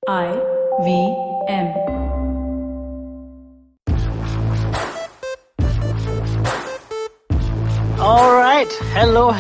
IVM. All right. Hello.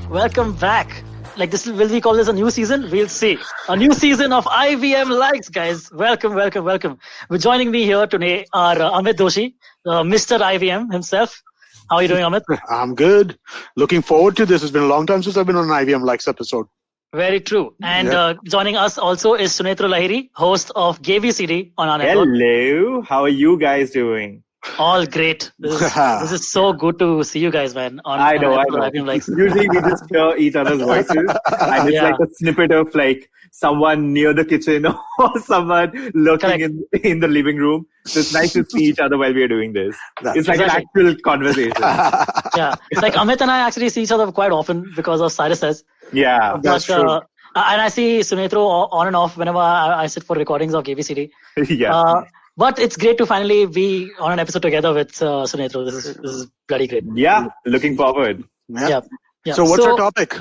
Welcome back. Will we call this a new season? We'll see. A new season of IVM Likes, guys. Welcome. We're joining me here today are Amit Doshi, Mr. IVM himself. How are you doing, Amit? I'm good. Looking forward to this. It's been a long time since I've been on an IVM Likes episode. Very true. And joining us also is Sunetro Lahiri, host of GVCD on our network. Hello. How are you guys doing? All great. This is so good to see you guys, man. I know. IVM Likes. Usually we just hear each other's voices and it's like a snippet of like someone near the kitchen or someone lurking in the living room. So it's nice to see each other while we are doing this. It's like an actual conversation. Yeah. Like Amit and I actually see each other quite often because of Cyrus. Yeah, that's true. And I see Sunetro on and off whenever I sit for recordings of GVCD. Yeah. But it's great to finally be on an episode together with Sunetro. This is bloody great. Yeah, looking forward. Yeah. So what's our topic?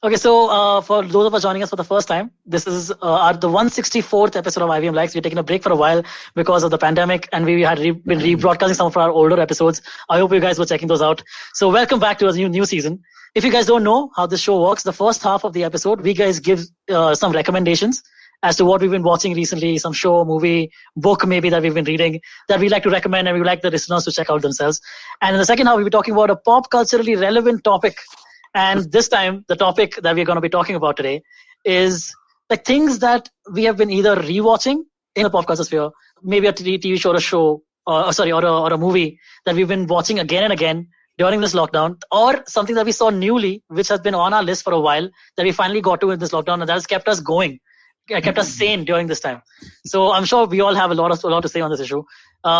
Okay, so for those of us joining us for the first time, this is the 164th episode of IVM Likes. We're taking a break for a while because of the pandemic, and we had been rebroadcasting some of our older episodes. I hope you guys were checking those out. So welcome back to a new season. If you guys don't know how this show works, the first half of the episode, we guys give some recommendations as to what we've been watching recently, some show, movie, book maybe that we've been reading that we like to recommend and we would like the listeners to check out themselves. And in the second half, we'll be talking about a pop culturally relevant topic. And this time, the topic that we're going to be talking about today is like things that we have been either rewatching in the pop culture sphere, maybe a TV show or a movie that we've been watching again and again during this lockdown, or something that we saw newly, which has been on our list for a while, that we finally got to in this lockdown, and that has kept us going, kept us sane during this time. So I'm sure we all have a lot to say on this issue.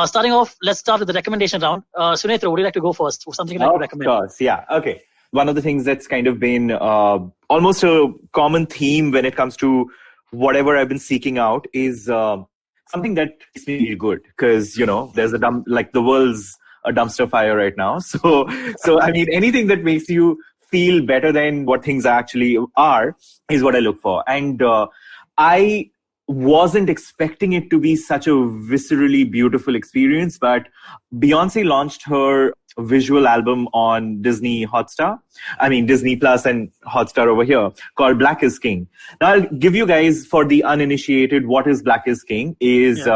Starting off, let's start with the recommendation round. Sunetro, would you like to go first? Something you'd like to recommend? Of course, yeah. Okay. One of the things that's kind of been almost a common theme when it comes to whatever I've been seeking out is something that makes me feel good, because there's the world's a dumpster fire right now. So I mean, anything that makes you feel better than what things actually are is what I look for. And I wasn't expecting it to be such a viscerally beautiful experience, but Beyonce launched her visual album on Disney Plus and Hotstar over here, called Black is King. Now I'll give you guys, for the uninitiated, what is Black is King is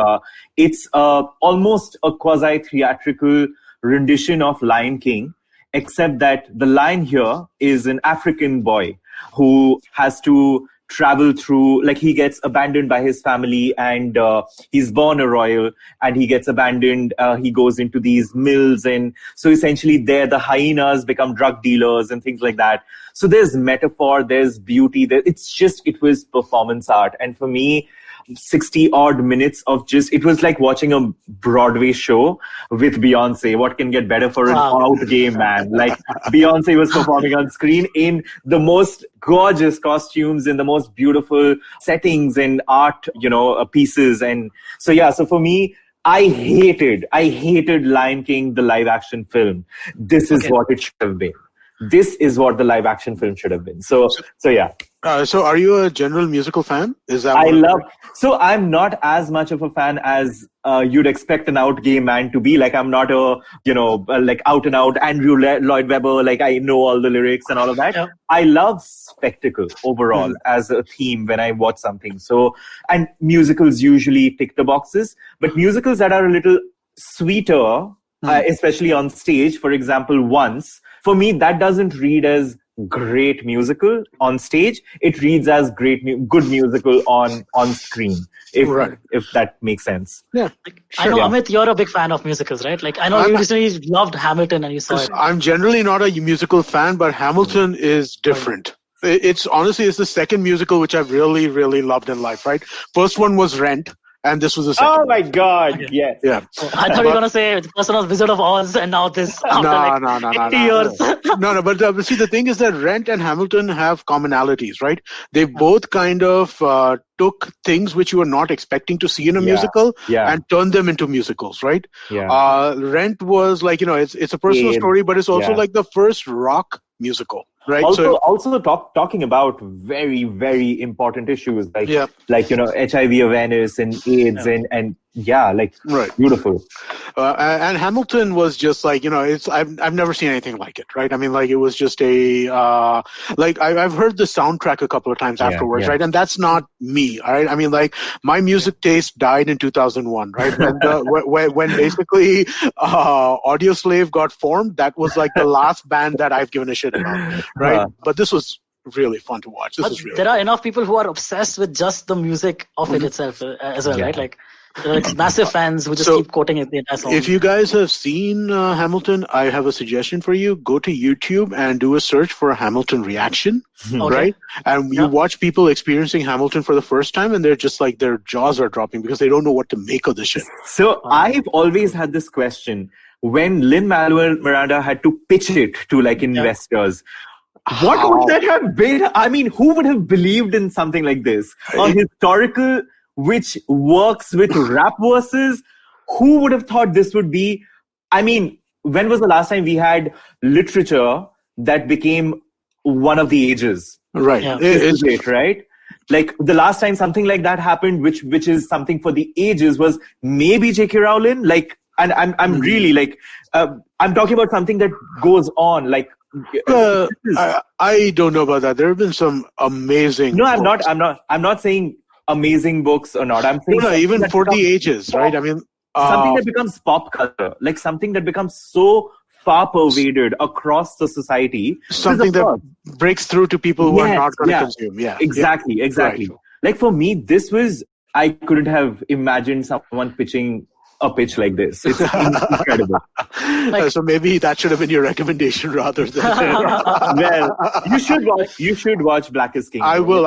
it's almost a quasi-theatrical rendition of Lion King, except that the lion here is an African boy who has to travel through, like, he gets abandoned by his family, and he's born a royal, and he gets abandoned. He goes into these mills, and so essentially there the hyenas become drug dealers and things like that. So there's metaphor, there's beauty. It was performance art. And for me, 60 odd minutes of it was like watching a Broadway show with Beyonce. What can get better for an out game, man? Like, Beyonce was performing on screen in the most gorgeous costumes, in the most beautiful settings and art, pieces. And so for me, I hated Lion King, the live action film. This is what it should have been. This is what the live action film should have been. So yeah. So are you a general musical fan? Is that So I'm not as much of a fan as you'd expect an out gay man to be. Like, I'm not like out and out Andrew Lloyd Webber. Like, I know all the lyrics and all of that. Yeah. I love spectacle overall as a theme when I watch something. So, and musicals usually tick the boxes, but musicals that are a little sweeter, especially on stage, for example, Once, for me, that doesn't read as great musical on stage. It reads as good musical on screen, if that makes sense. Yeah. I know, Amit, you're a big fan of musicals, right? Like, I know you recently loved Hamilton and you saw it. I'm generally not a musical fan, but Hamilton is different. It's the second musical which I've really, really loved in life, right? First one was Rent. And this was the second. Oh my God! Yes. Yeah. I thought you were gonna say the first one was Wizard of Oz, and now this. No. 80 years. No. But see, the thing is that Rent and Hamilton have commonalities, right? They both kind of took things which you were not expecting to see in a musical and turned them into musicals, right? Rent was like, it's a personal story, but it's also like the first rock musical, right? Also talking about very, very important issues like HIV awareness and AIDS and beautiful. And Hamilton was just like, I've never seen anything like it, right? I mean, like, it was just I've heard the soundtrack a couple of times afterwards, right? And that's not me, all right? I mean, like, my music taste died in 2001, right? When basically Audioslave got formed, that was like the last band that I've given a shit about, right? But this was really fun to watch. There are enough people who are obsessed with just the music of it itself as well, right? Like, there are massive fans who just keep quoting it the entire song. If you guys have seen Hamilton, I have a suggestion for you. Go to YouTube and do a search for a Hamilton reaction, right? And you watch people experiencing Hamilton for the first time, and they're just like, their jaws are dropping because they don't know what to make of this shit. So I've always had this question. When Lin-Manuel Miranda had to pitch it to like investors, what would that have been? I mean, who would have believed in something like this? A historical which works with rap verses? Who would have thought this would be? I mean, when was the last time we had literature that became one of the ages? Right. It's great, right? Like, the last time something like that happened, which is something for the ages, was maybe J.K. Rowling. Like, and I'm really like, I'm talking about something that goes on. Like, I don't know about that. There have been some amazing. No, I'm not saying amazing books or not. I'm saying even for the ages, right? I mean, something that becomes pop culture, like something that becomes so far pervaded across the society. Something that breaks through to people who are not going to consume. Yeah, exactly. Right. Like, for me, I couldn't have imagined someone pitching a pitch like this. It's incredible. So maybe that should have been your recommendation rather than. Well, you should watch Black is King. I will.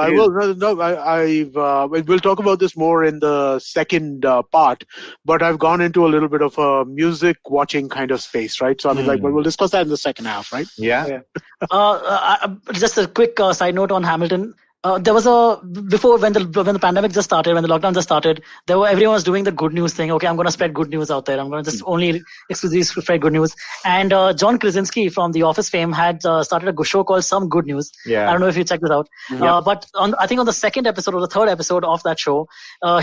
We'll talk about this more in the second part. But I've gone into a little bit of a music watching kind of space, right? So I mean, we'll discuss that in the second half, right? Yeah. Just a quick side note on Hamilton. There was before when the pandemic just started, when the lockdown just started, everyone was doing the good news thing. Okay, I'm going to spread good news out there. I'm going to just only exclusively spread good news. And John Krasinski from The Office fame had started a show called Some Good News. Yeah. I don't know if you checked this out. But I think on the second episode or the third episode of that show,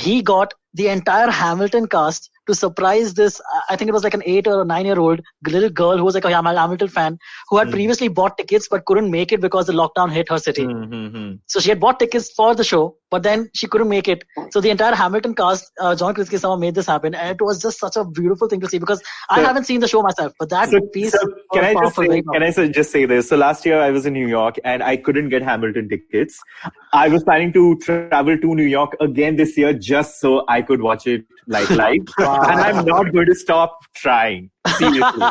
he got the entire Hamilton cast to surprise this. I think it was like an 8 or a 9-year-old little girl who was like a Hamilton fan who had previously bought tickets but couldn't make it because the lockdown hit her city. So she had bought tickets for the show, but then she couldn't make it. So the entire Hamilton cast, John Krasinski somehow made this happen, and it was just such a beautiful thing to see because I haven't seen the show myself, but that piece. Can I just say this? So last year I was in New York and I couldn't get Hamilton tickets. I was planning to travel to New York again this year just so I could watch it like live. And I'm not going to stop trying. Seriously.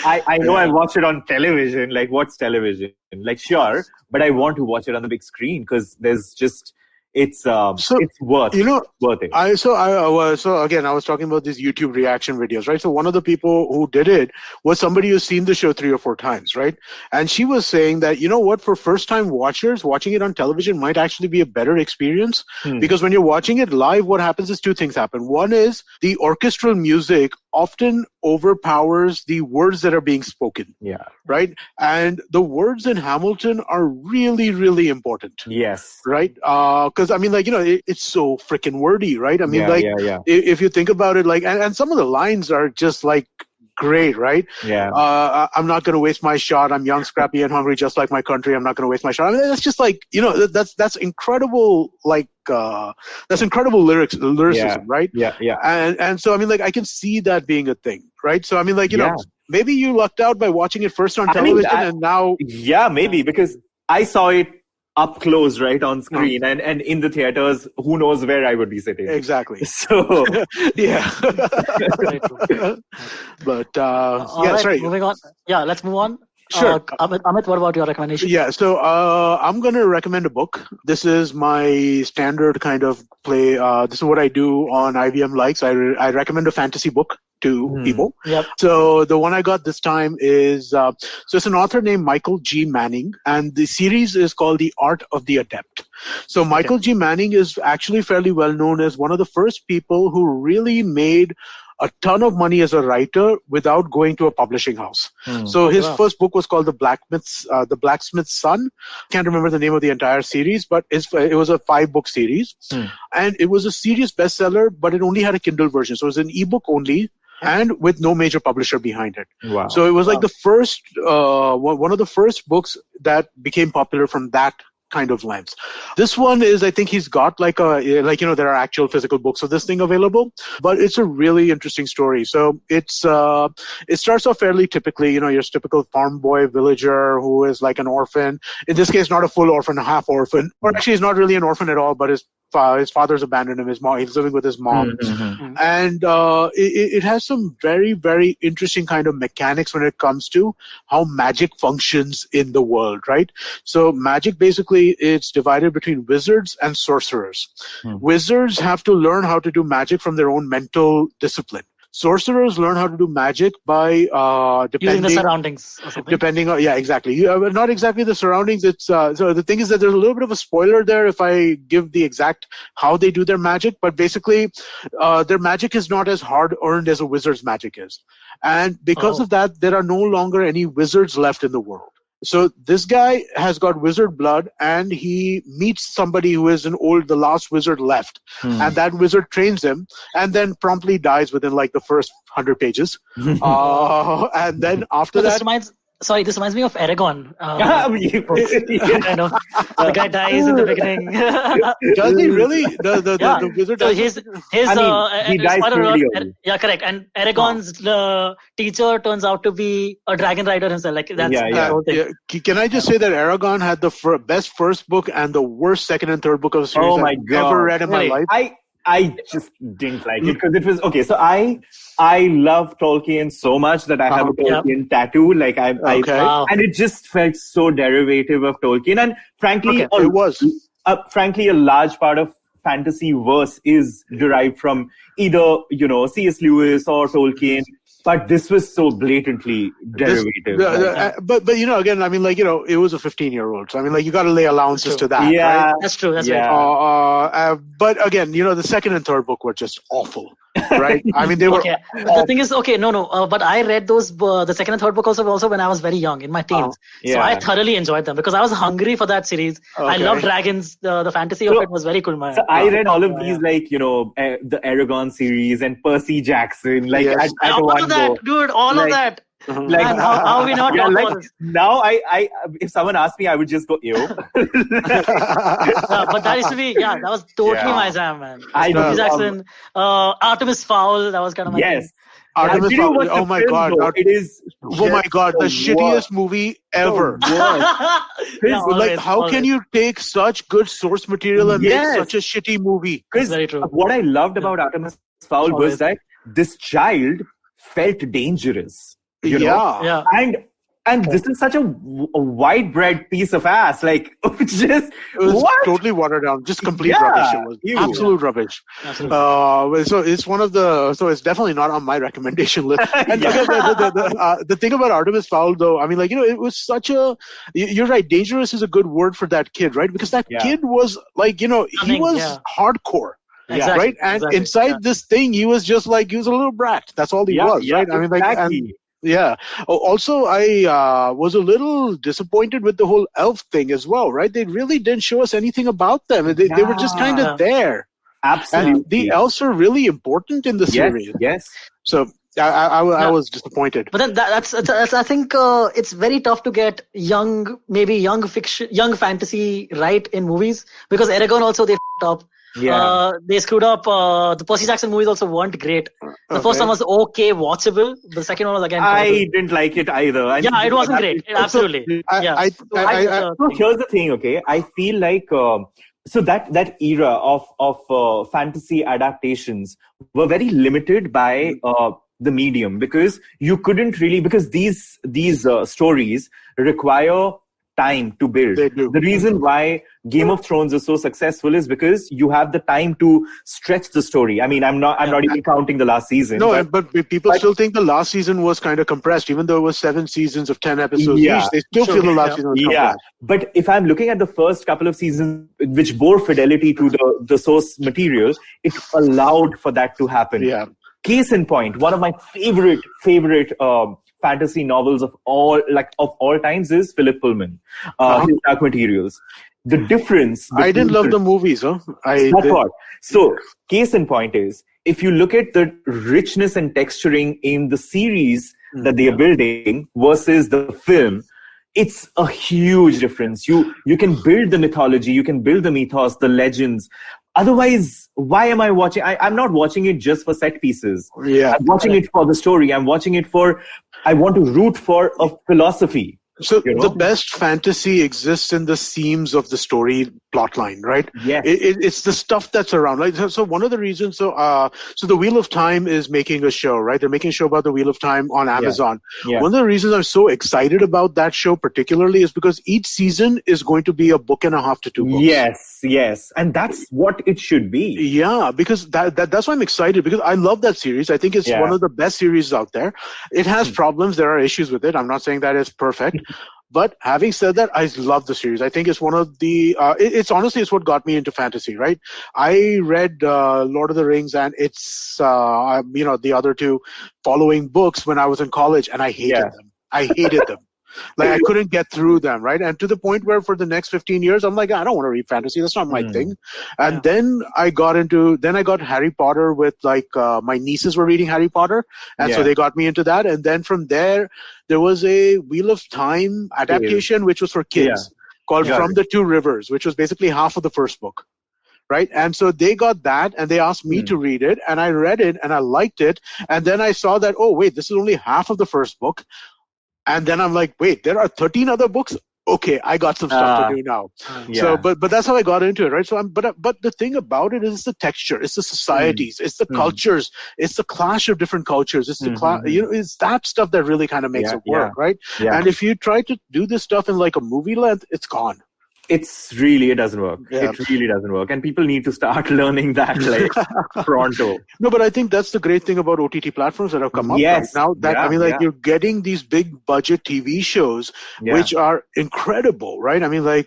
I know I watched it on television. Like, what's television? Like, sure, but I want to watch it on the big screen because there's just it's worth it. So again, I was talking about these YouTube reaction videos, right? So one of the people who did it was somebody who's seen the show 3 or 4 times, right? And she was saying that, you know what, for first-time watchers, watching it on television might actually be a better experience because when you're watching it live, what happens is 2 things happen. One is the orchestral music often overpowers the words that are being spoken. Yeah. Right? And the words in Hamilton are really, really important. Yes. Right? Because I mean, like, you know, it's so freaking wordy, right? I mean, if you think about it, like, and some of the lines are just like great, right? Yeah. I'm not going to waste my shot. I'm young, scrappy, and hungry, just like my country. I'm not going to waste my shot. I mean, that's just like, you know, that's incredible. Like, that's incredible lyricism, right? Yeah. And so I mean, like, I can see that being a thing, right? So I mean, like, you know, maybe you lucked out by watching it first on television, and now. Yeah, maybe because I saw it up close, right, on screen, and in the theaters, who knows where I would be sitting. Exactly. So, yeah. But, right, moving on. Yeah, let's move on. Sure. Amit, what about your recommendation? Yeah, so I'm going to recommend a book. This is my standard kind of play. This is what I do on IVM Likes. I recommend a fantasy book. to people. Yep. So the one I got this time is, so it's an author named Michael G. Manning, and the series is called The Art of the Adept. So Michael G. Manning is actually fairly well known as one of the first people who really made a ton of money as a writer without going to a publishing house. So his first book was called The Blacksmith's Son. Can't remember the name of the entire series, but it was a 5-book series. And it was a serious bestseller, but it only had a Kindle version. So it was an ebook only and with no major publisher behind it. Wow. So it was like the first, one of the first books that became popular from that kind of lens. This one is, I think he's got there are actual physical books of this thing available, but it's a really interesting story. So it starts off fairly typically, your typical farm boy villager who is like an orphan. In this case, not a full orphan, a half orphan, or actually he's not really an orphan at all, but his father's abandoned him. He's living with his mom. And it has some very, very interesting kind of mechanics when it comes to how magic functions in the world, right? So magic basically, it's divided between wizards and sorcerers. Wizards have to learn how to do magic from their own mental discipline. Sorcerers learn how to do magic by using the surroundings or something. Depending on, yeah, exactly. Not exactly the surroundings. It's so the thing is that there's a little bit of a spoiler there if I give the exact how they do their magic. But basically, their magic is not as hard earned as a wizard's magic is, and because of that, there are no longer any wizards left in the world. So this guy has got wizard blood, and he meets somebody who is the last wizard left, and that wizard trains him, and then promptly dies within like the first 100 pages. And then after that, this reminds me of Aragon. The guy dies in the beginning. Does he really? The wizard. So he dies pretty early. Yeah, correct. And Aragon's teacher turns out to be a dragon rider himself. Like that's the whole thing. Yeah. Can I just say that Aragon had the best first book and the worst second and third book of the series I've ever read in my life? I just didn't like it because it was okay. So I love Tolkien so much that I have a Tolkien tattoo. Like and it just felt so derivative of Tolkien. And frankly, it was. Frankly, a large part of fantasy verse is derived from either C.S. Lewis or Tolkien. But this was so blatantly derivative. But again, I mean, it was a 15-year-old. So I mean, you got to lay allowances to that. Yeah, right? That's true. That's right. But again, the second and third book were just awful. Right? I mean, they were. Okay. The thing is, but I read those, the second and third book also when I was very young, in my teens. So I thoroughly enjoyed them because I was hungry for that series. I love dragons. The fantasy of it was very cool. So I read all of these, the Aragon series and Percy Jackson, all of that. Like how are we not about this? Now I if someone asked me, I would just go ew. But that used to be that was totally my jam, man. Percy Jackson, Artemis Fowl, that was kind of my thing. Artemis Fowl. Oh my god! It is. Oh my god! The shittiest movie ever. How can you take such good source material and make such a shitty movie? That's very true. What I loved about Artemis Fowl was that this child felt dangerous. You know? And this is such a white bread piece of ass. Like, it was totally watered down. Just complete rubbish. It was absolute rubbish. So it's so it's definitely not on my recommendation list. And the thing about Artemis Fowl, though, I mean, it was such a. You're right. Dangerous is a good word for that kid, right? Because that kid was he was hardcore. Exactly, right? And inside this thing, he was just he was a little brat. That's all he was, right? I mean, Also, I was a little disappointed with the whole elf thing as well, right? They really didn't show us anything about them. They were just kind of there. Absolutely. And the elves are really important in the series. Yes. So I was disappointed. But then that's I think it's very tough to get young fiction, young fantasy right in movies because Aragon also they f***ed up. They screwed up. The Percy Jackson movies also weren't great. The first one was okay, watchable. The second one was again. I didn't like it either. It wasn't great. Absolutely. So here's the thing. Okay, I feel like so that era of fantasy adaptations were very limited by the medium because you couldn't really because these stories require time to build. They do. The reason why Game of Thrones is so successful is because you have the time to stretch the story. I mean, I'm not even counting the last season. No, but people still think the last season was kind of compressed, even though it was 7 seasons of 10 episodes each. They still feel the last season was compressed. But if I'm looking at the first couple of seasons, which bore fidelity to the source material, it allowed for that to happen. Yeah. Case in point, one of my favorite fantasy novels of all times is Philip Pullman, his Dark Materials. The difference. I didn't love the movies, huh? So, case in point is, if you look at the richness and texturing in the series that they are building versus the film, it's a huge difference. You can build the mythology, you can build the mythos, the legends. Otherwise, why am I watching? I'm not watching it just for set pieces. Yeah. I'm watching it for the story. I'm watching it I want to root for a philosophy. So the best fantasy exists in the seams of the story plotline, right? Yes. It's the stuff that's around. Like, so one of the reasons, so the Wheel of Time is making a show, right? They're making a show about the Wheel of Time on Amazon. Yeah. One of the reasons I'm so excited about that show particularly is because each season is going to be a book and a half to 2 books. Yes. And that's what it should be. Yeah, because that's why I'm excited, because I love that series. I think it's one of the best series out there. It has problems. There are issues with it. I'm not saying that it's perfect. But having said that, I love the series. I think it's one of the, it's what got me into fantasy, right? I read Lord of the Rings and it's, the other 2 following books when I was in college, and I hated them. I hated them. Like, I couldn't get through them, right? And to the point where for the next 15 years, I'm like, I don't want to read fantasy. That's not my thing. And then I got Harry Potter with my nieces were reading Harry Potter. And so they got me into that. And then from there was a Wheel of Time adaptation, which was for kids called From the Two Rivers, which was basically half of the first book. Right. And so they got that and they asked me to read it, and I read it and I liked it. And then I saw that, oh, wait, this is only half of the first book. And then I'm like, wait, there are 13 other books? Okay, I got some stuff to do now. So, but that's how I got into it, right? So, but the thing about it is the texture, it's the societies, it's the cultures, it's the clash of different cultures, it's the it's that stuff that really kind of makes it work, right? Yeah. And if you try to do this stuff in like a movie length, it's gone. It doesn't work. Yeah. It really doesn't work. And people need to start learning that pronto. No, but I think that's the great thing about OTT platforms that have come up right now. That you're getting these big budget TV shows, which are incredible, right? I mean, I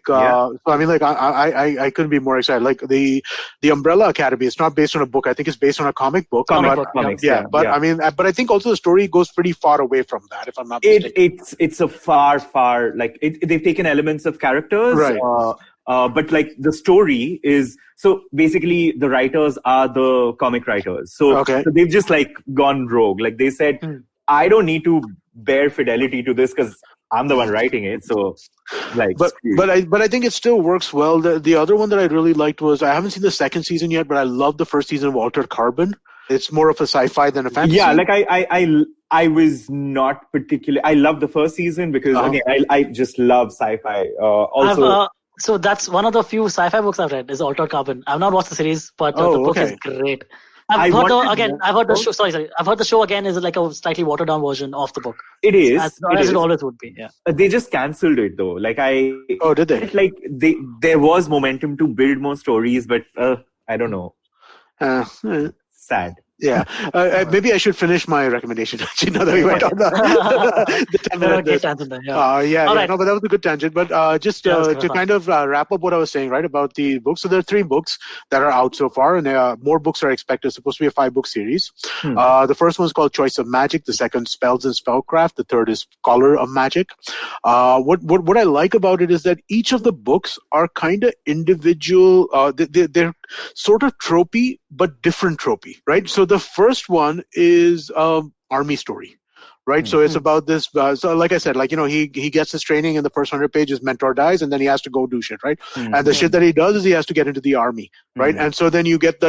couldn't be more excited. Like the Umbrella Academy, it's not based on a book. I think it's based on a comic book. Comics. But I mean, but I think also the story goes pretty far away from that, if I'm not mistaken. It's a far, they've taken elements of characters. Right. But the story is, so basically the writers are the comic writers. So they've just gone rogue. Like they said, I don't need to bear fidelity to this because I'm the one writing it. So but I think it still works well. The other one that I really liked was, I haven't seen the second season yet, but I love the first season of Altered Carbon. It's more of a sci-fi than a fantasy. Yeah, I was not particularly. I love the first season because again, I just love sci-fi. So that's one of the few sci-fi books I've read is Altered Carbon. I've not watched the series, but the book is great. I've heard the show. Sorry. I've heard the show again is like a slightly watered down version of the book. It is. As it always would be. Yeah. They just cancelled it though. Did they? There was momentum to build more stories, but I don't know. Sad. Yeah, maybe I should finish my recommendation. Now that we went on the 10-minute tangent. No, but that was a good tangent. But just to kind of wrap up what I was saying, right, about the books. So there are 3 books that are out so far, and more books are expected. It's supposed to be a 5-book series. The first one is called Choice of Magic. The second, Spells and Spellcraft. The third is Scholar of Magic. What I like about it is that each of the books are kind of individual. They're sort of tropey, but different tropey, right? So the first one is army story, right? So it's about this. So like I said, he gets his training, and the first 100 pages, mentor dies, and then he has to go do shit, right? And the shit that he does is he has to get into the army, right? And so then you get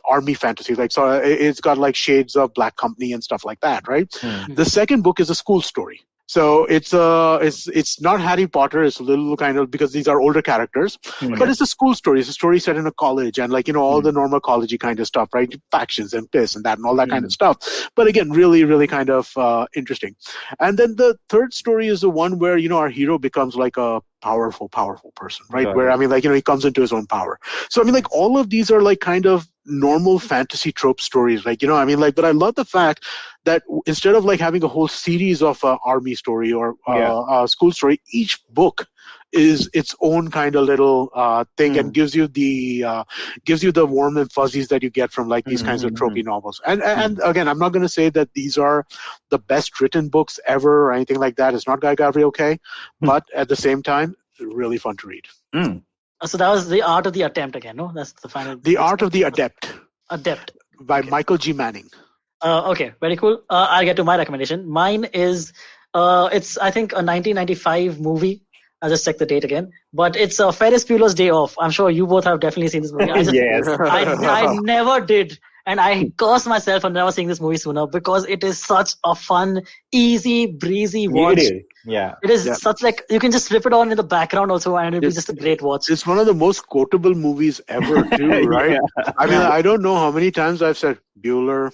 army fantasy, so it's got shades of Black Company and stuff like that, right? The second book is a school story. So it's not Harry Potter. It's a little kind of, because these are older characters, but it's a school story. It's a story set in a college, and like, all the normal collegey kind of stuff, right? Factions and this and that and all that kind of stuff. But again, really, really kind of interesting. And then the third story is the one where, our hero becomes like a powerful person, right? Where, I mean, like, he comes into his own power. So, I mean, like, all of these are like kind of normal fantasy trope stories, like, I mean, like, but I love the fact that instead of like having a whole series of army story or school story, each book is its own kind of little thing, and gives you the warm and fuzzies that you get from like these kinds of tropey novels. And again, I'm not going to say that these are the best written books ever or anything like that. It's not Guy Gavriel K, but at the same time, really fun to read. So that was The Art of the Attempt again, no? That's the final. The Art of the Adept. By Michael G. Manning. Okay, very cool. I'll get to my recommendation. Mine is, it's I think a 1995 movie. I'll just check the date again. But it's Ferris Bueller's Day Off. I'm sure you both have definitely seen this movie. Yes. I never did. And I curse myself for never seeing this movie sooner, because it is such a fun, easy, breezy watch. It is. Yeah. It is such like, you can just flip it on in the background also, and it'll be just a great watch. It's one of the most quotable movies ever too, right? I mean, I don't know how many times I've said Bueller.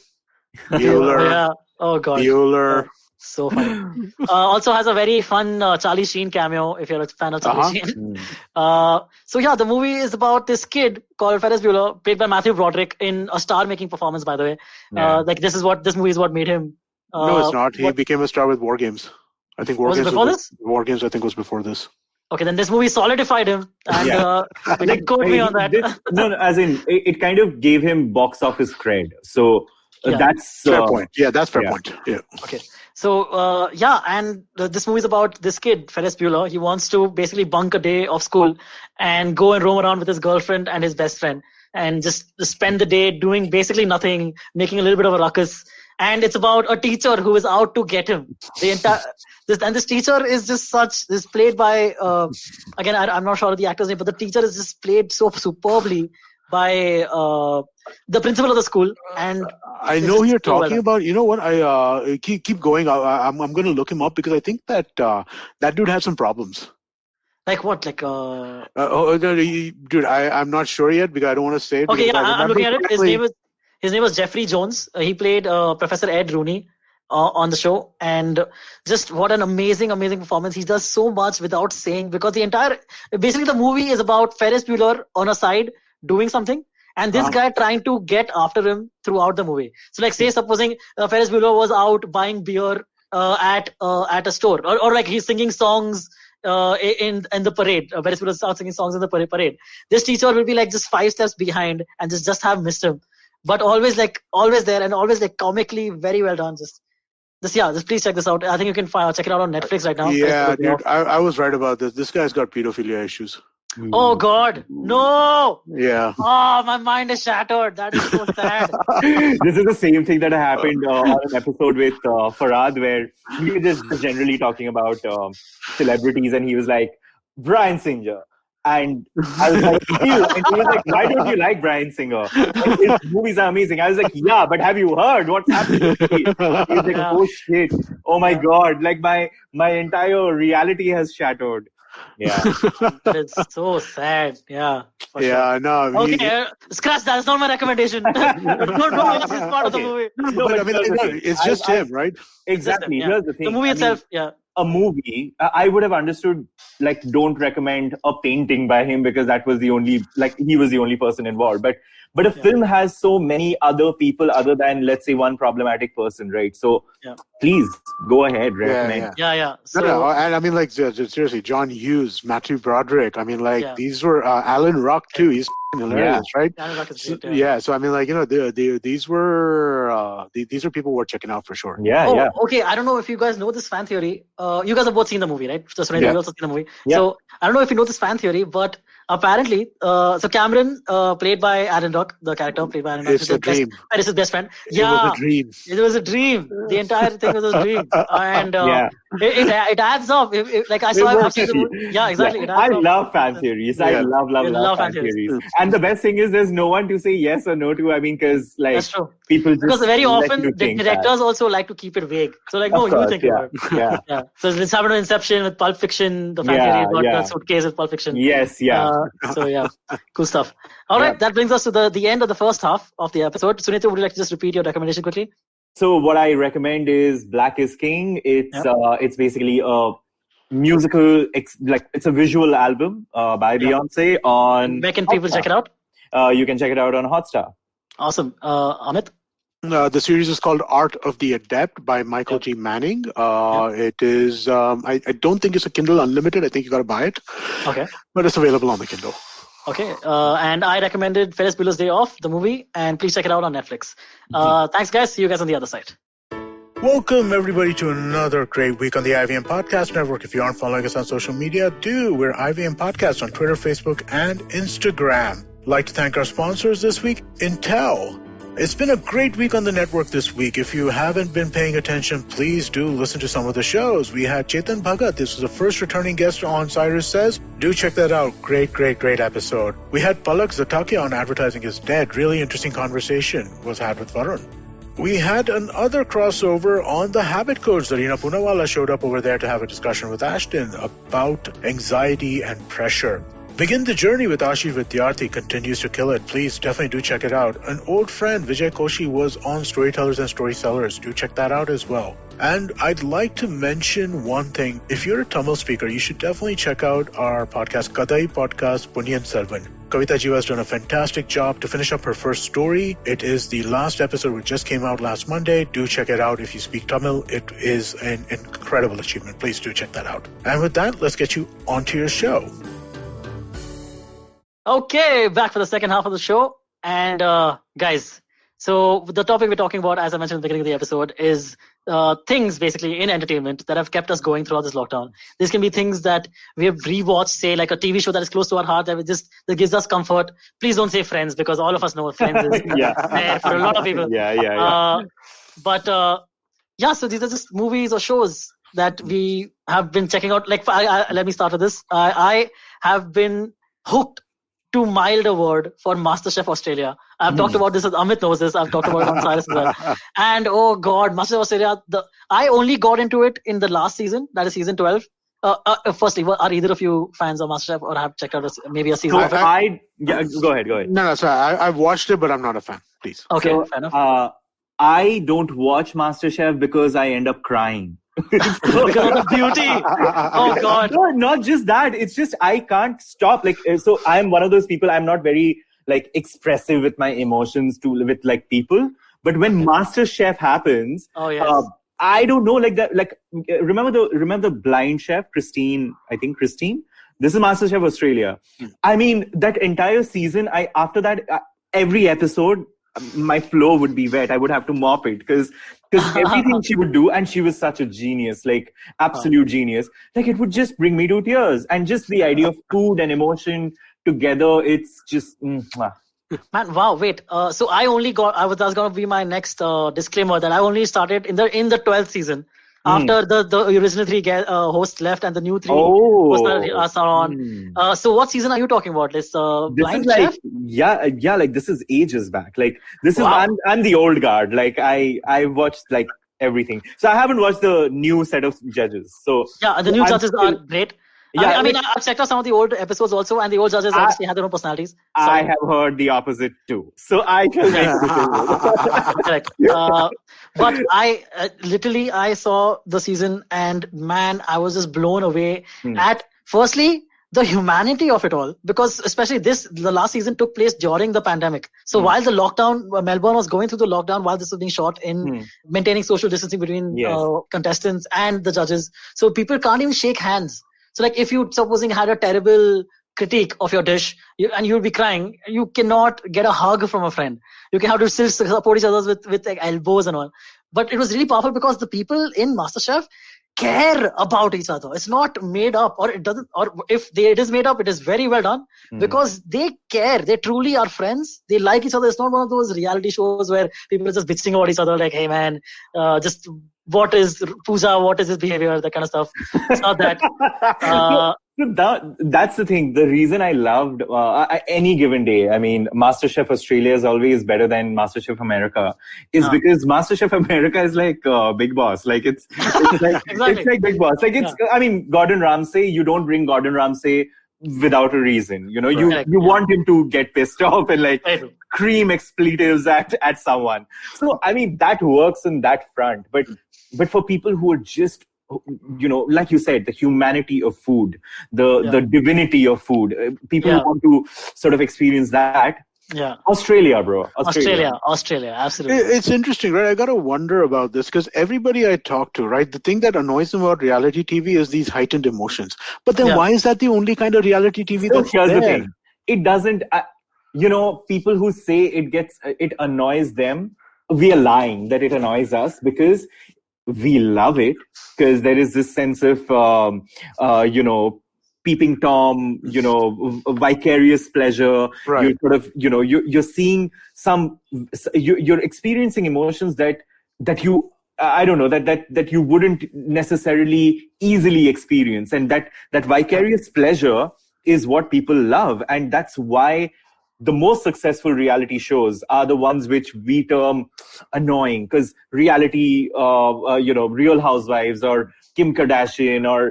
Yeah. Oh God. Bueller. So funny. Also has a very fun Charlie Sheen cameo, if you're a fan of Charlie Sheen. So yeah, the movie is about this kid called Ferris Bueller, played by Matthew Broderick, in a star-making performance, by the way. Like this movie is what made him. No, it's not. He became a star with War Games. I think War Games, I think, was before this. Okay, then this movie solidified him, and quote me on that. No, as in, it kind of gave him box office cred. So that's fair point. Yeah, that's fair point. Yeah. Okay. So, and this movie is about this kid, Ferris Bueller. He wants to basically bunk a day of school and go and roam around with his girlfriend and his best friend, and just spend the day doing basically nothing, making a little bit of a ruckus. And it's about a teacher who is out to get him. This teacher is just is played by, again, I'm not sure of the actor's name, but the teacher is just played so superbly by the principal of the school. And I know who you're talking about. You know what? I keep going. I'm going to look him up, because I think that that dude had some problems. Like what? Like dude, I'm not sure yet, because I don't want to say it. Okay, yeah, I'm looking at it. His name was Jeffrey Jones. He played Professor Ed Rooney on the show, and just what an amazing performance. He does so much without saying, because basically the movie is about Ferris Bueller on a side doing something, and this guy trying to get after him throughout the movie. So like, say supposing Ferris Bueller was out buying beer at a store, or like he's singing songs in the parade. Ferris Bueller starts singing songs in the parade. This teacher will be like just 5 steps behind and just have missed him, but always there, and always like comically very well done. Just please check this out. I think you can check it out on Netflix right now. Yeah, dude, I was right about this. This guy's got pedophilia issues. Oh God, no! Yeah. Oh, my mind is shattered. That is so sad. This is the same thing that happened on an episode with Farad, where we were just generally talking about celebrities, and he was like, Bryan Singer. And I was like, ew. And he was like, why don't you like Bryan Singer? Like, his movies are amazing. I was like, yeah, but have you heard what's happening? He was like, oh shit. Oh my God. Like my entire reality has shattered. Yeah. It's so sad. Yeah. Yeah, no. Okay, scratch that. That's not my recommendation. Don't watch this part of the movie. No, but I mean, it's just him, right? Exactly. Yeah. Here's the thing. The movie itself, a movie, I would have understood, like, don't recommend a painting by him, because that was he was the only person involved. But a film has so many other people other than, let's say, one problematic person, right? So please go ahead, recommend. Yeah. So, no, and I mean, like, seriously, John Hughes, Matthew Broderick. I mean, like, these were Alan Ruck too. He's hilarious, right? So I mean, like, these are people worth checking out for sure. Yeah. Okay, I don't know if you guys know this fan theory. You guys have both seen the movie, right? So Sunetro, you also seen the movie. So I don't know if you know this fan theory, but apparently, so Cameron, played by Aaron Rock, the character played by Aaron Rock. It's a dream. It's his best friend. It was a dream. It was a dream. The entire thing was a dream. And it adds up. Like I saw I've seen the movie. Yeah, exactly. I love fan theories. I love fan theories. And the best thing is there's no one to say yes or no to. I mean, because like that's true. People just because very often the directors also like to keep it vague. So like, no, you think about it. Yeah. So this happened to Inception with Pulp Fiction. The fan theory got the suitcase with Pulp Fiction. Yes, so yeah, cool stuff. All right, that brings us to the end of the first half of the episode. Sunetro, would you like to just repeat your recommendation quickly? So what I recommend is Black is King. It's basically a musical, it's a visual album by Beyonce on. Where can people check it out? You can check it out on Hotstar. Awesome, Amit. The series is called Art of the Adept by Michael G. Manning. It is, I don't think it's a Kindle Unlimited. I think you got to buy it. Okay. But it's available on the Kindle. Okay. And I recommended Ferris Bueller's Day Off, the movie, and please check it out on Netflix. Thanks, guys. See you guys on the other side. Welcome, everybody, to another great week on the IVM Podcast Network. If you aren't following us on social media, do. We're IVM Podcast on Twitter, Facebook, and Instagram. I'd like to thank our sponsors this week, Intel. It's been a great week on the network this week. If you haven't been paying attention, please do listen to some of the shows. We had Chetan Bhagat. This was the first returning guest on Cyrus Says. Do check that out. Great episode. We had Palak Zatakia on Advertising is Dead. Really interesting conversation was had with Varun. We had another crossover on the habit codes. Zarina Poonawala showed up over there to have a discussion with Ashton about anxiety and pressure. Begin the Journey with Ashi Vidyarthi continues to kill it. Please definitely do check it out. An old friend, Vijay Koshi, was on Storytellers and Storysellers. Do check that out as well. And I'd like to mention one thing. If you're a Tamil speaker, you should definitely check out our podcast, Kadai Podcast Punyan Selvan. Kavita Jiva has done a fantastic job to finish up her first story. It is the last episode which just came out last Monday. Do check it out if you speak Tamil. It is an incredible achievement. Please do check that out. And with that, let's get you onto your show. Okay, back for the second half of the show. And guys, so the topic we're talking about, as I mentioned at the beginning of the episode, is things basically in entertainment that have kept us going throughout this lockdown. These can be things that we have rewatched, say like a TV show that is close to our heart, that gives us comfort. Please don't say Friends, because all of us know Friends is there for a lot of people. So these are just movies or shows that we have been checking out. Like, let me start with this. I have been hooked to mild a word for MasterChef Australia. I've talked about this, Amit knows this, I've talked about it on Cyrus as well. And oh God, MasterChef Australia, I only got into it in the last season, that is season 12. Firstly, are either of you fans of MasterChef or have checked out maybe a season? Go ahead. No, sorry, I've watched it, but I'm not a fan, please. Okay, fair enough. I don't watch MasterChef because I end up crying. Because of the beauty. Oh God. No, not just that. It's just I can't stop. Like, so I'm one of those people. I'm not very like expressive with my emotions with like people. But when MasterChef happens, I don't know. Like that. Like remember the blind chef Christine? I think Christine. This is MasterChef Australia. I mean that entire season. After that every episode, my floor would be wet. I would have to mop it because everything she would do, and she was such a genius, like absolute genius. Like it would just bring me to tears, and just the idea of food and emotion together. It's just man, wow. Wait. So I only got. That's going to be my next disclaimer that I only started in the 12th season. After the original 3 hosts left and the new 3 hosts are on. So what season are you talking about? This Blind Chef? Like this is ages back. Like this is I'm the old guard. Like I watched like everything. So I haven't watched the new set of judges. So the new judges are great. Yeah, I mean, I've checked out some of the old episodes also, and the old judges obviously had their own personalities. I have heard the opposite too. So I can make correct. But I saw the season, and man, I was just blown away at, firstly, the humanity of it all, because especially the last season took place during the pandemic. So while the lockdown, Melbourne was going through the lockdown while this was being shot in maintaining social distancing between contestants and the judges. So people can't even shake hands. So like if you supposing had a terrible critique of your dish and you'll be crying, you cannot get a hug from a friend. You can have to still support each other with like elbows and all. But it was really powerful because the people in MasterChef, care about each other. It's not made up, or it doesn't, or if it is made up, it is very well done because they care. They truly are friends. They like each other. It's not one of those reality shows where people are just bitching about each other, like, hey man, just what is Pooja, what is his behavior, that kind of stuff. It's not that. That's the thing. The reason I loved any given day, I mean, MasterChef Australia is always better than MasterChef America, is because MasterChef America is like Big Boss. Like it's like exactly. It's like Big Boss. Like it's. I mean, Gordon Ramsay. You don't bring Gordon Ramsay without a reason. You know, you want him to get pissed off and like scream expletives at someone. So I mean, that works in that front. But for people who are just, you know, like you said, the humanity of food, the divinity of food, people who want to sort of experience that. Yeah. Australia, bro. Australia, absolutely. It's interesting, right? I got to wonder about this because everybody I talk to, right, the thing that annoys them about reality TV is these heightened emotions. But then why is that the only kind of reality TV that's here's there? The thing. It doesn't, you know, people who say it annoys them, we are lying that it annoys us because we love it, because there is this sense of, you know, peeping Tom, you know, vicarious pleasure. Right. You're sort of, you know, you're seeing you're experiencing emotions that you, I don't know, that you wouldn't necessarily easily experience. And that vicarious pleasure is what people love. And that's why the most successful reality shows are the ones which we term annoying, because reality, you know, Real Housewives or Kim Kardashian or,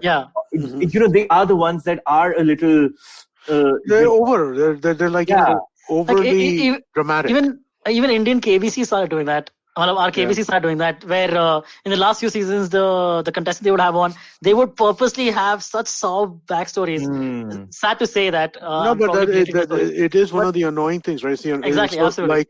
you know, they are the ones that are a little... they're over. They're like, you know, overly dramatic. Even Indian KBC started doing that. Our KBC started doing that, where in the last few seasons, the contestants they would have on, they would purposely have such soft backstories. Sad to say that. No, but it is one of the annoying things, right? See, exactly, absolutely. Like,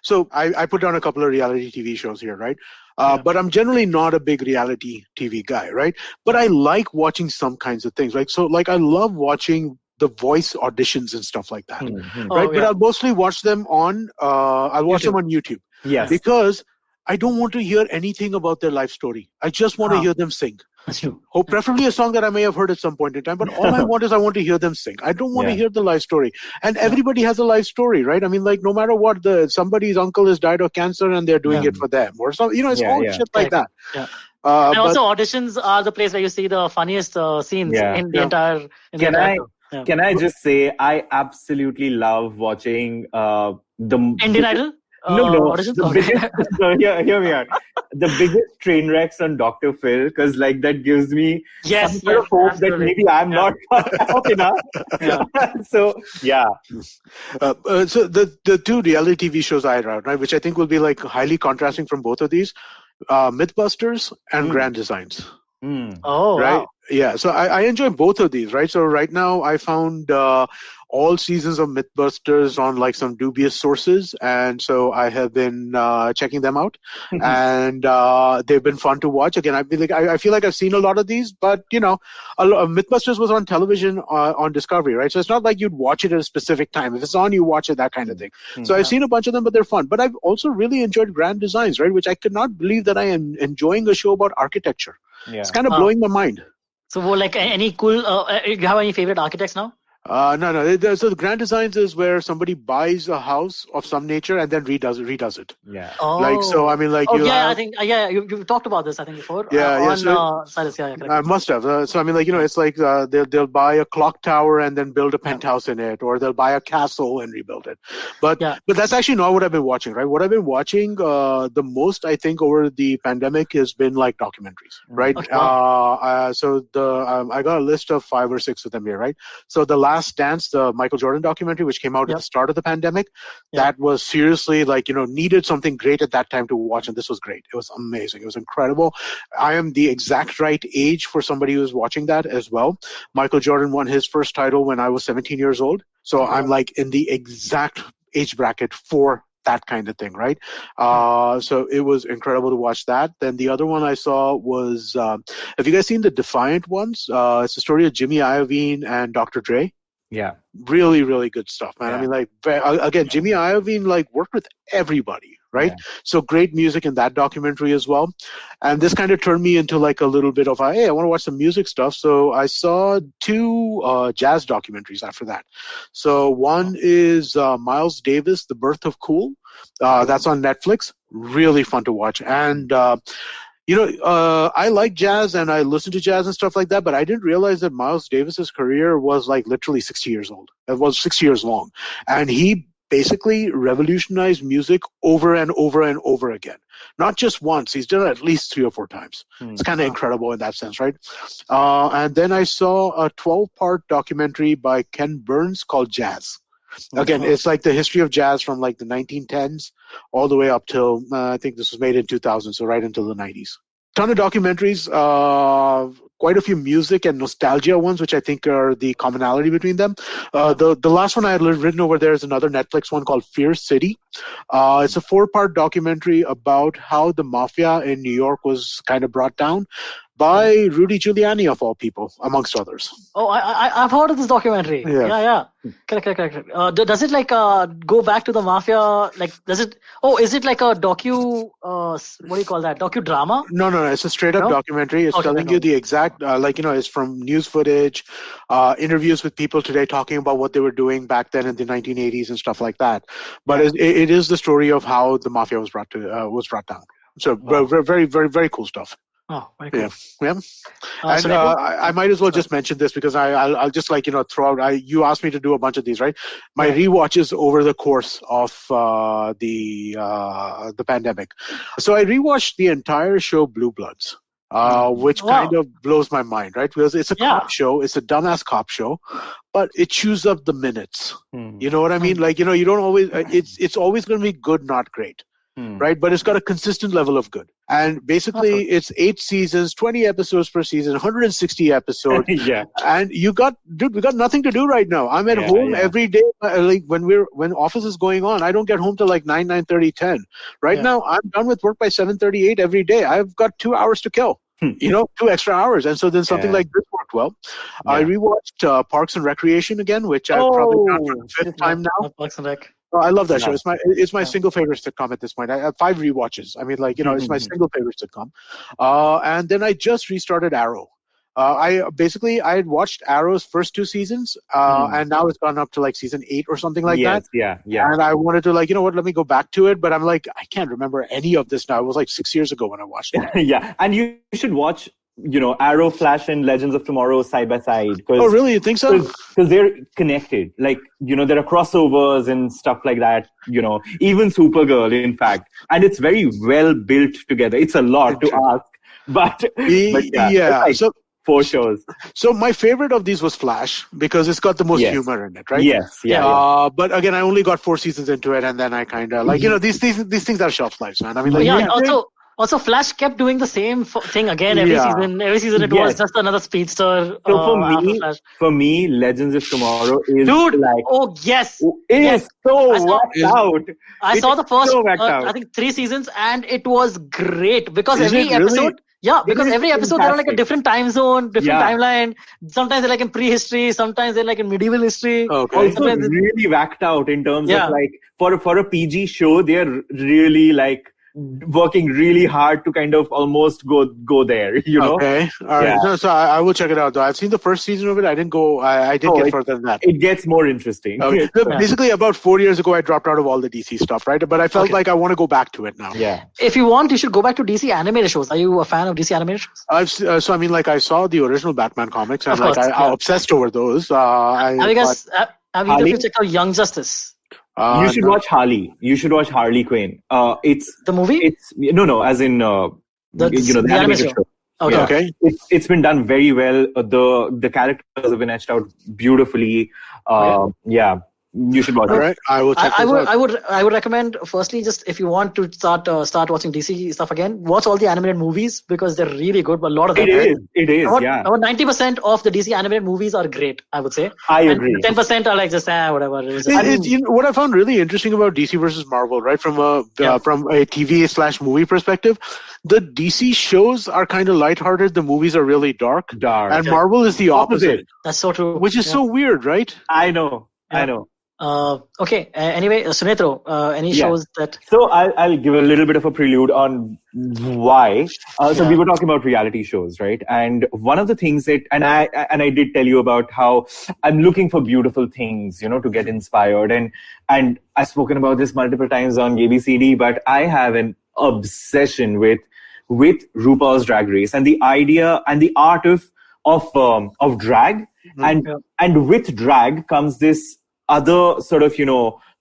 so I put down a couple of reality TV shows here, right? But I'm generally not a big reality TV guy, right? But I like watching some kinds of things, right? So, like, I love watching the voice auditions and stuff like that, right? But I'll mostly watch them on, them on YouTube. Yes. Because I don't want to hear anything about their life story. I just want to hear them sing. That's true. Preferably a song that I may have heard at some point in time, but all I want to hear them sing. I don't want to hear the life story. And everybody has a life story, right? I mean, like, no matter what, somebody's uncle has died of cancer and they're doing it for them. Or some, you know, it's all shit like that. Yeah. And also auditions are the place where you see the funniest scenes in the entire... Can I just say, I absolutely love watching the... Indian Idol? No. Here we are. The biggest train wrecks on Dr. Phil, because like that gives me some sort of hope that maybe I'm not up enough. So so the two reality TV shows I had, right, which I think will be like highly contrasting from both of these, Mythbusters and Grand Designs. Oh, right. Wow. Yeah, so I enjoy both of these, right? So right now I found all seasons of Mythbusters on like some dubious sources, and so I have been checking them out, and they've been fun to watch. Again, I feel like I've seen a lot of these, but you know, Mythbusters was on television on Discovery, right? So it's not like you'd watch it at a specific time. If it's on, you watch it, that kind of thing. So I've seen a bunch of them, but they're fun. But I've also really enjoyed Grand Designs, right? Which I could not believe that I am enjoying a show about architecture. It's kind of blowing my mind. So, like, any cool? You have any favorite architects now? No. So the Grand Designs is where somebody buys a house of some nature and then redoes it. Yeah. Oh. Like, so I mean, like, I think you've talked about this, I think, before. Cyrus, I must have. So I mean, like, you know, it's like they'll buy a clock tower and then build a penthouse in it, or they'll buy a castle and rebuild it. But that's actually not what I've been watching, right? What I've been watching the most, I think, over the pandemic has been like documentaries, right? Okay. Wow. So I got a list of 5 or 6 of them here, right? So the Last Dance, the Michael Jordan documentary, which came out at the start of the pandemic, that was seriously, like, you know, needed something great at that time to watch, and this was great. It was amazing. It was incredible. I am the exact right age for somebody who's watching that as well. Michael Jordan won his first title when I was 17 years old, so I'm like in the exact age bracket for that kind of thing, right? So it was incredible to watch that. Then the other one I saw was, have you guys seen the Defiant ones? It's the story of Jimmy Iovine and Dr. Dre. Yeah. Really, really good stuff, man. Yeah. I mean, like, again, Jimmy Iovine, like, worked with everybody, right? Yeah. So great music in that documentary as well. And this kind of turned me into like a little bit of, hey, I want to watch some music stuff. So I saw two jazz documentaries after that. So one is Miles Davis, The Birth of Cool. That's on Netflix. Really fun to watch. And I like jazz and I listen to jazz and stuff like that, but I didn't realize that Miles Davis's career was like literally 60 years old. It was 6 years long. And he basically revolutionized music over and over and over again. Not just once. He's done it at least 3 or 4 times. It's kind of incredible in that sense, right? And then I saw a 12-part documentary by Ken Burns called Jazz. Again, it's like the history of jazz from like the 1910s all the way up till, I think this was made in 2000, so right until the 90s. Ton of documentaries, quite a few music and nostalgia ones, which I think are the commonality between them. The last one I had written over there is another Netflix one called Fear City. It's a 4-part documentary about how the mafia in New York was kind of brought down by Rudy Giuliani, of all people, amongst others. Oh, I've heard of this documentary. Yeah. Correct. Does it like go back to the mafia? Like, is it like a what do you call that? Docudrama? No. It's a straight up documentary. It's telling you the exact, it's from news footage, interviews with people today talking about what they were doing back then in the 1980s and stuff like that. But it is the story of how the mafia was brought down. So very, very, very, very cool stuff. Oh, very cool. Yeah. And I might as well just mention this because I'll just throw out. You asked me to do a bunch of these, right? My rewatches over the course of the pandemic. So I rewatched the entire show Blue Bloods, which kind of blows my mind, right? Because it's a cop show, it's a dumbass cop show, but it chews up the minutes. You know what I mean? Like, you don't always. It's always going to be good, not great. Right, but it's got a consistent level of good, and basically it's 8 seasons, 20 episodes per season, 160 episodes. And we got nothing to do right now. I'm at home every day. Like when office is going on, I don't get home till like 9:30, 10. Right now, I'm done with work by 7:38 every day. I've got 2 hours to kill. 2 extra hours, and so then something like this worked well. I rewatched Parks and Recreation again, which I've probably done for the 5th time now. Parks and Rec. Oh, I love that show. It's my single favorite sitcom at this point. I have 5 rewatches. I mean, it's my single favorite sitcom. And then I just restarted Arrow. I had watched Arrow's first 2 seasons, and now it's gone up to like season 8 or something like that. Yeah. And I wanted to let me go back to it, but I'm like, I can't remember any of this now. It was like 6 years ago when I watched it. And you should watch, Arrow, Flash, and Legends of Tomorrow side by side. Oh, really? You think so? Because they're connected. Like, there are crossovers and stuff like that. Even Supergirl, in fact, and it's very well built together. It's a lot to ask, but like so 4 shows. So my favorite of these was Flash because it's got the most humor in it, right? Yes. But again, I only got 4 seasons into it, and then I kind of these things are shelf lives, man. I mean, Also, Flash kept doing the same thing again every season. Every season it was just another speedster. So for me, Legends of Tomorrow is so whacked out. I saw the first, I think 3 seasons, and it was great because every episode. Yeah, because every episode they're on like a different time zone, different timeline. Sometimes they're like in prehistory, sometimes they're like in medieval history. Okay. Also really whacked out in terms of like for a PG show, they're really like working really hard to kind of almost go there, Okay. All right. Yeah. So I will check it out though. I've seen the first season of it. I didn't go, I did get further than that. It gets more interesting. Okay. So basically about 4 years ago, I dropped out of all the DC stuff, right? But I felt like I want to go back to it now. Yeah. If you want, you should go back to DC animated shows. Are you a fan of DC animated shows? So I mean, like I saw the original Batman comics and I'm obsessed over those. Have you checked out Young Justice? You should watch Harley. You should watch Harley Quinn. It's the movie. It's as in the animated show. Okay. It's been done very well. The characters have been etched out beautifully. You should watch it. All right, I will check this out. I would recommend, firstly, just if you want to start watching DC stuff again, watch all the animated movies because they're really good. But a lot of them, it is, about 90% of the DC animated movies are great, I would say. I agree. 10% are like just whatever. What I found really interesting about DC versus Marvel, right, from a TV/movie perspective, the DC shows are kind of lighthearted. The movies are really dark. And Marvel is the opposite. That's so true. Which is so weird, right? I know. Okay. Anyway, Sunetro, any shows that? So I'll give a little bit of a prelude on why. So we were talking about reality shows, right? And one of the things that, and I did tell you about how I'm looking for beautiful things, to get inspired. And I've spoken about this multiple times on ABCD, but I have an obsession with RuPaul's Drag Race and the idea and the art of drag. And with drag comes this other sort of,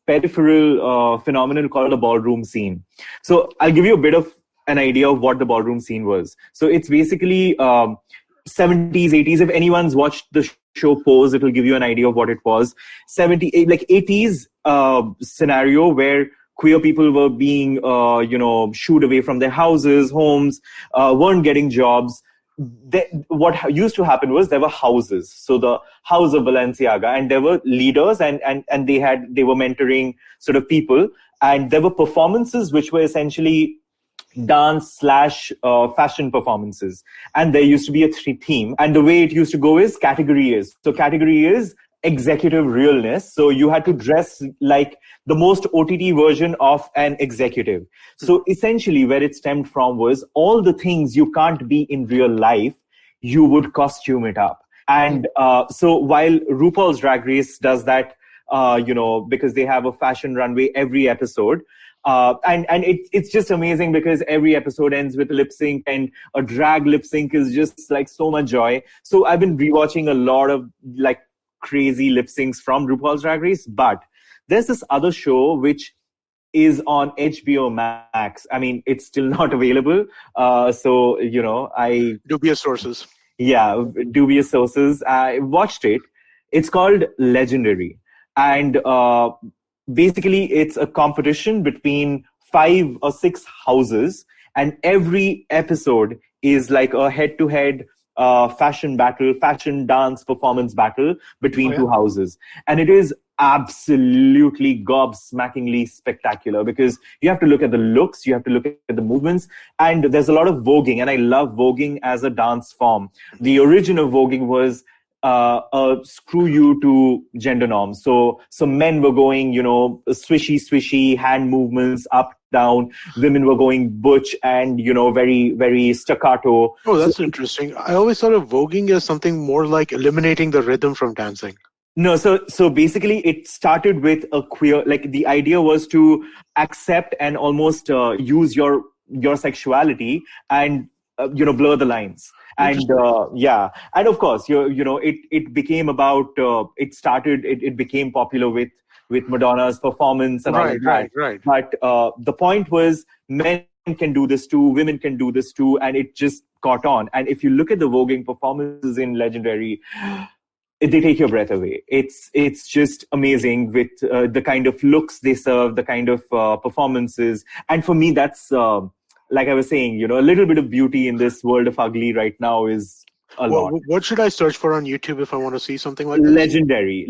peripheral phenomenon called the ballroom scene. So I'll give you a bit of an idea of what the ballroom scene was. So it's basically 70s, 80s. If anyone's watched the show Pose, it will give you an idea of what it was. 80s scenario where queer people were being, shooed away from their houses, homes, weren't getting jobs. What used to happen was there were houses. So the house of Balenciaga, and there were leaders and they were mentoring sort of people. And there were performances which were essentially dance/fashion performances. And there used to be a theme. And the way it used to go is category is. So category is executive realness. So you had to dress like the most OTT version of an executive. So essentially where it stemmed from was all the things you can't be in real life, you would costume it up. And so while RuPaul's Drag Race does that, because they have a fashion runway every episode, and it's just amazing because every episode ends with a lip sync, and a drag lip sync is just like so much joy. So I've been rewatching a lot of like crazy lip syncs from RuPaul's Drag Race, but there's this other show which is on HBO Max. I mean, it's still not available. So, dubious sources. Yeah, dubious sources. I watched it. It's called Legendary. And basically, it's a competition between 5 or 6 houses. And every episode is like a head-to-head fashion battle, fashion dance performance battle between two houses. And it is absolutely gobsmackingly spectacular because you have to look at the looks, you have to look at the movements, and there's a lot of voguing, and I love voguing as a dance form. The origin of voguing was a screw you to gender norms. So men were going, swishy hand movements up, down. Women were going butch and, very, very staccato. Oh, that's interesting. I always thought of voguing as something more like eliminating the rhythm from dancing. No, so basically it started with a queer, like the idea was to accept and almost use your sexuality and, blur the lines. And and of course, it became about, it became popular with Madonna's performance and all of that. Right. But the point was men can do this too, women can do this too, and it just caught on. And if you look at the voguing performances in Legendary, they take your breath away. It's just amazing with the kind of looks they serve, the kind of performances. And for me, that's like I was saying, a little bit of beauty in this world of ugly right now is a lot. What should I search for on YouTube if I want to see something like this? Legendary.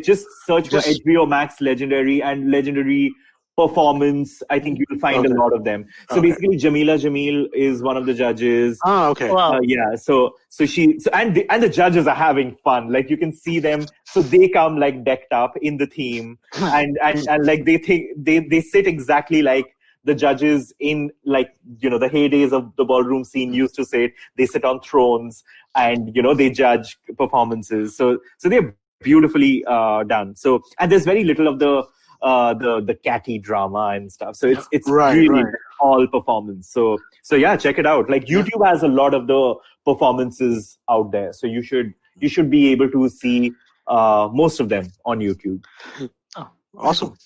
Just search for HBO Max Legendary and Legendary performance. I think you'll find a lot of them. So basically, Jamila Jamil is one of the judges. Oh, okay. Wow. So the judges are having fun. Like you can see them. So they come like decked up in the theme, and like they think they sit exactly like the judges in like the heydays of the ballroom scene used to sit. They sit on thrones and they judge performances. So they're beautifully done. So and there's very little of the catty drama and stuff. So it's really all performance. So yeah, check it out. Like YouTube has a lot of the performances out there. So you should be able to see most of them on YouTube. Oh, awesome.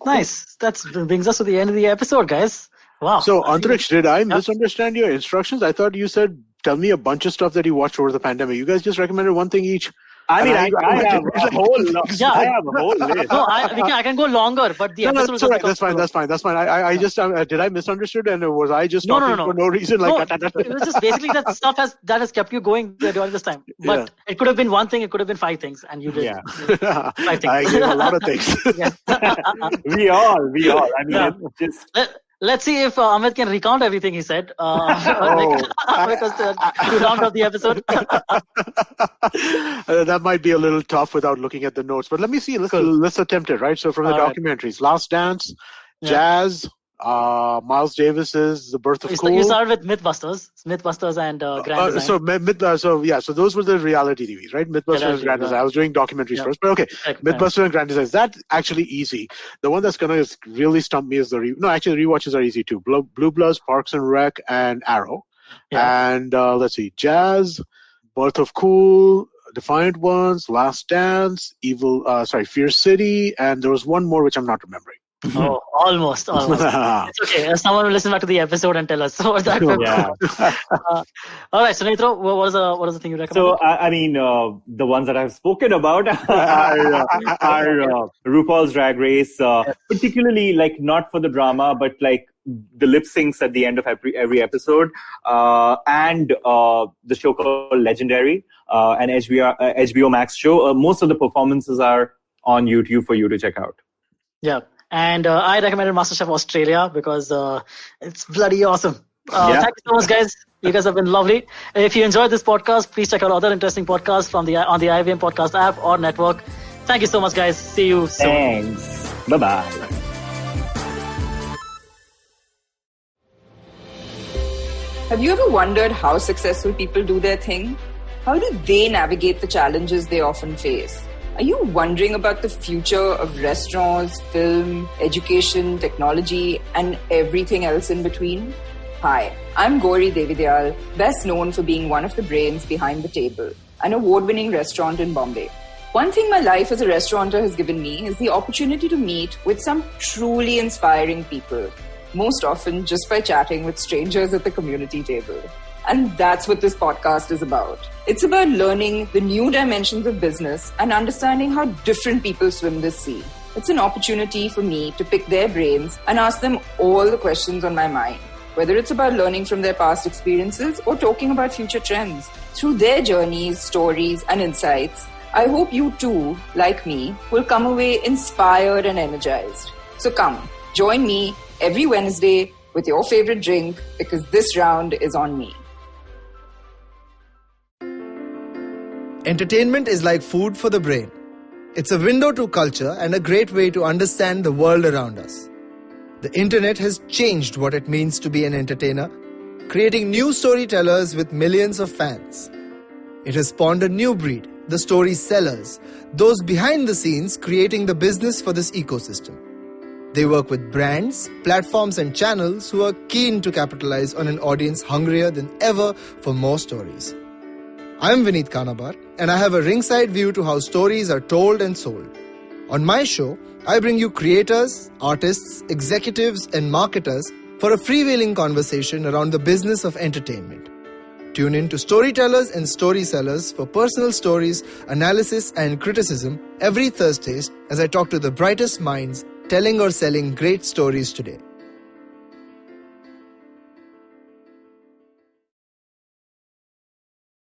Nice. That brings us to the end of the episode, guys. Wow. So Antariksh, did I misunderstand your instructions? I thought you said tell me a bunch of stuff that you watched over the pandemic. You guys just recommended one thing each. I mean, I have a whole list. Yeah. I have a whole list. No, I can go longer, but the episode that's right. That's fine. I just did I misunderstood, and was I just talking for no reason? Like it was just basically that stuff that has kept you going during this time. But it could have been one thing, it could have been 5 things, and you did 5 things. I gave a lot of things. We all. I mean, it's just. Let's see if Amit can recount everything he said because to round up the episode. That might be a little tough without looking at the notes, but let me see. Let's attempt it, right? So from the documentaries, Last Dance, Jazz, Miles Davis's The Birth of Cool. You started with Mythbusters and Grand Design. So those were the reality TVs, right? Mythbusters and Grand Design. I was doing documentaries first, but okay. Mythbusters and Grand Design. That's actually easy. The one that's gonna really stump me is the rewatches are easy too. Blue Bloods, Parks and Rec, and Arrow. Yeah. And let's see, Jazz, Birth of Cool, Defiant Ones, Last Dance, Fear City, and there was one more which I'm not remembering. Oh, almost. It's okay. Someone will listen back to the episode and tell us. So that all right, Sunetro, what is the thing you recommend? So, I mean, the ones that I've spoken about are RuPaul's Drag Race, particularly like not for the drama, but like the lip syncs at the end of every episode, and the show called Legendary, an HBO Max show. Most of the performances are on YouTube for you to check out. Yeah. And I recommended MasterChef Australia because it's bloody awesome. Thank you so much, guys. You guys have been lovely. If you enjoyed this podcast, please check out other interesting podcasts on the IVM Podcast app or network. Thank you so much, guys. See you soon. Thanks. Bye-bye. Have you ever wondered how successful people do their thing? How do they navigate the challenges they often face? Are you wondering about the future of restaurants, film, education, technology, and everything else in between? Hi, I'm Gauri Devidayal, best known for being one of the brains behind The Table, an award-winning restaurant in Bombay. One thing my life as a restaurateur has given me is the opportunity to meet with some truly inspiring people, most often just by chatting with strangers at the community table. And that's what this podcast is about. It's about learning the new dimensions of business and understanding how different people swim this sea. It's an opportunity for me to pick their brains and ask them all the questions on my mind, whether it's about learning from their past experiences or talking about future trends. Through their journeys, stories, and insights, I hope you too, like me, will come away inspired and energized. So come, join me every Wednesday with your favorite drink because this round is on me. Entertainment is like food for the brain. It's a window to culture and a great way to understand the world around us. The internet has changed what it means to be an entertainer, creating new storytellers with millions of fans. It has spawned a new breed, the story sellers, those behind the scenes creating the business for this ecosystem. They work with brands, platforms and channels who are keen to capitalize on an audience hungrier than ever for more stories. I'm Vineet Kanabar, and I have a ringside view to how stories are told and sold. On my show, I bring you creators, artists, executives, and marketers for a freewheeling conversation around the business of entertainment. Tune in to Storytellers and Story Sellers for personal stories, analysis, and criticism every Thursdays as I talk to the brightest minds telling or selling great stories today.